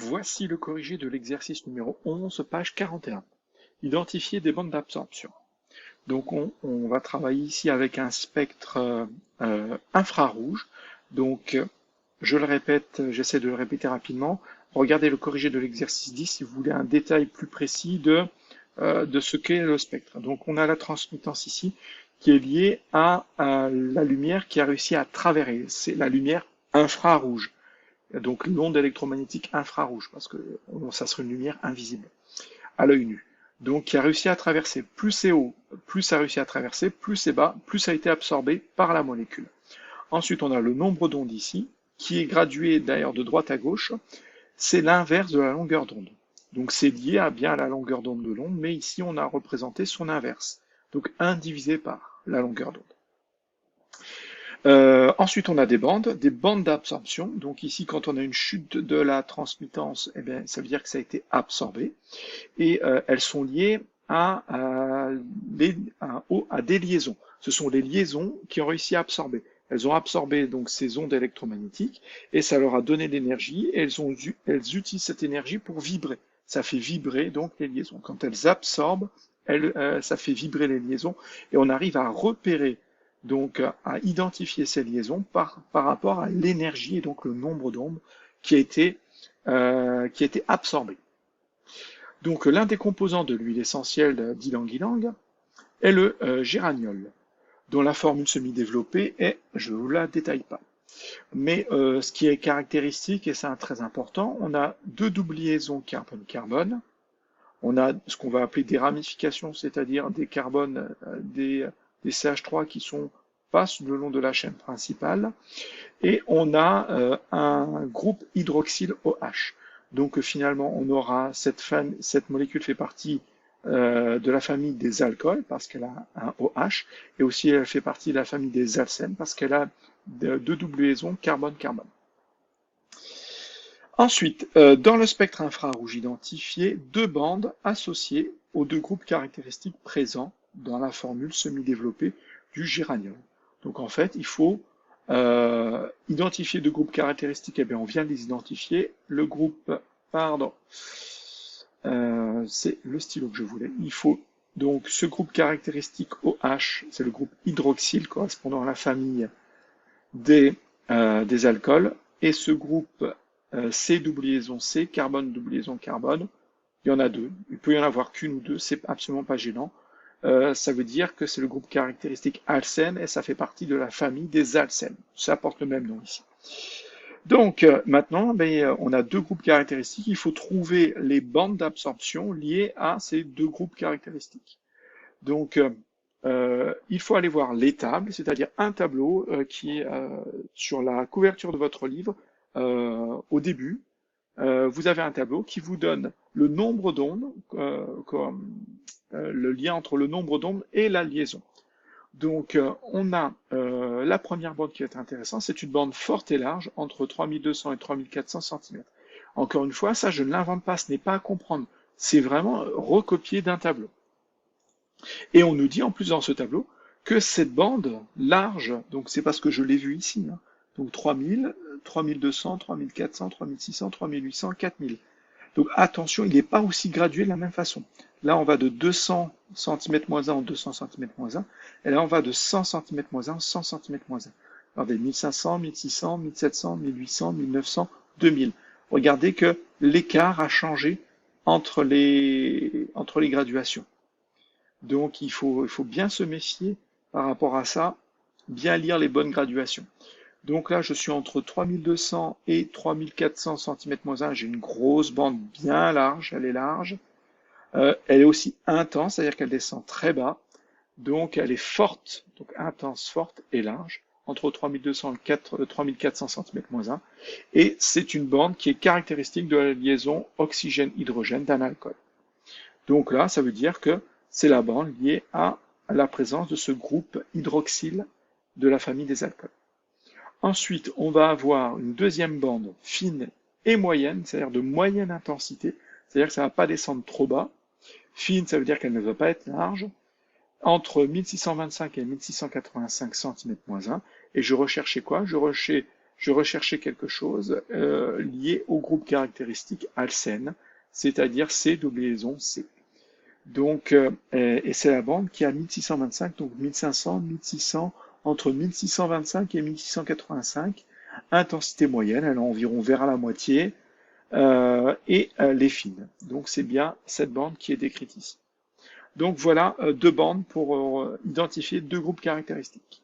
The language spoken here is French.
Voici le corrigé de l'exercice numéro 11, page 41. Identifier des bandes d'absorption. Donc on va travailler ici avec un spectre infrarouge. Donc je le répète, j'essaie de le répéter rapidement. Regardez le corrigé de l'exercice 10 si vous voulez un détail plus précis de ce qu'est le spectre. Donc on a la transmittance ici qui est liée à la lumière qui a réussi à traverser. C'est la lumière infrarouge. Donc l'onde électromagnétique infrarouge, parce que ça serait une lumière invisible à l'œil nu. Donc qui a réussi à traverser. Plus c'est haut, plus ça a réussi à traverser, plus c'est bas, plus ça a été absorbé par la molécule. Ensuite, on a le nombre d'ondes ici, qui est gradué d'ailleurs de droite à gauche. C'est l'inverse de la longueur d'onde. Donc c'est lié bien à la longueur d'onde de l'onde, mais ici on a représenté son inverse. Donc 1 divisé par la longueur d'onde. Ensuite, on a des bandes d'absorption. Donc ici, quand on a une chute de la transmittance, eh bien, ça veut dire que ça a été absorbé. Et elles sont liées à des liaisons. Ce sont les liaisons qui ont réussi à absorber. Elles ont absorbé donc ces ondes électromagnétiques et ça leur a donné de l'énergie et elles utilisent cette énergie pour vibrer. Ça fait vibrer donc les liaisons. Quand elles absorbent, ça fait vibrer les liaisons et on arrive à repérer, donc à identifier ces liaisons par rapport à l'énergie et donc le nombre d'ondes qui a été absorbé. Donc l'un des composants de l'huile essentielle d'ylang-ylang est le géraniol, dont la formule semi-développée est, je ne vous la détaille pas. Mais ce qui est caractéristique, et c'est très important, on a 2 doubles liaisons carbone-carbone, on a ce qu'on va appeler des ramifications, c'est-à-dire des carbones, des CH3 qui passent le long de la chaîne principale, et on a un groupe hydroxyle OH. Donc finalement, on aura cette molécule fait partie de la famille des alcools parce qu'elle a un OH, et aussi elle fait partie de la famille des alcènes parce qu'elle a 2 doubles liaisons carbone-carbone. Ensuite, dans le spectre infrarouge identifié, 2 bandes associées aux 2 groupes caractéristiques présents dans la formule semi-développée du géraniol. Donc en fait, il faut identifier 2 groupes caractéristiques, et bien on vient de les identifier. Le groupe, c'est le stylo que je voulais. Il faut donc ce groupe caractéristique OH, c'est le groupe hydroxyle correspondant à la famille des alcools, et ce groupe C double liaison C, carbone double liaison carbone, il y en a 2. Il peut y en avoir qu'une ou 2, c'est absolument pas gênant. Ça veut dire que c'est le groupe caractéristique alcène et ça fait partie de la famille des alcènes. Ça porte le même nom ici. Donc maintenant, on a 2 groupes caractéristiques. Il faut trouver les bandes d'absorption liées à ces 2 groupes caractéristiques. Donc il faut aller voir les tables, c'est-à-dire un tableau qui est sur la couverture de votre livre au début. Vous avez un tableau qui vous donne le nombre d'ondes, le lien entre le nombre d'ondes et la liaison. Donc on a la première bande qui est intéressante, c'est une bande forte et large entre 3200 et 3400 cm. Encore une fois, ça je ne l'invente pas, ce n'est pas à comprendre, c'est vraiment recopié d'un tableau. Et on nous dit en plus dans ce tableau que cette bande large, donc c'est parce que je l'ai vu ici, hein, donc 3000, 3200, 3400, 3600, 3800, 4000. Donc attention, il n'est pas aussi gradué de la même façon. Là, on va de 200 cm-1 en 200 cm-1, et là, on va de 100 cm-1 en 100 cm-1. Regardez, 1500, 1600, 1700, 1800, 1900, 2000. Regardez que l'écart a changé entre les graduations. Donc, il faut bien se méfier par rapport à ça, bien lire les bonnes graduations. Donc là, je suis entre 3200 et 3400 cm-1. J'ai une grosse bande bien large, elle est large. Elle est aussi intense, c'est-à-dire qu'elle descend très bas. Donc elle est forte, donc intense, forte et large, entre 3200 et 3400 cm-1. Et c'est une bande qui est caractéristique de la liaison oxygène-hydrogène d'un alcool. Donc là, ça veut dire que c'est la bande liée à la présence de ce groupe hydroxyle de la famille des alcools. Ensuite, on va avoir une deuxième bande fine et moyenne, c'est-à-dire de moyenne intensité, c'est-à-dire que ça ne va pas descendre trop bas. Fine, ça veut dire qu'elle ne va pas être large, entre 1625 et 1685 cm-1, et je recherchais quoi? Je je recherchais quelque chose lié au groupe caractéristique Alcène, c'est-à-dire C, double liaison C. Donc, et c'est la bande qui a 1625, donc 1500, 1600, entre 1625 et 1685, intensité moyenne, elle est environ vers à la moitié, et les fines. Donc c'est bien cette bande qui est décrite ici. Donc voilà deux bandes pour identifier deux groupes caractéristiques.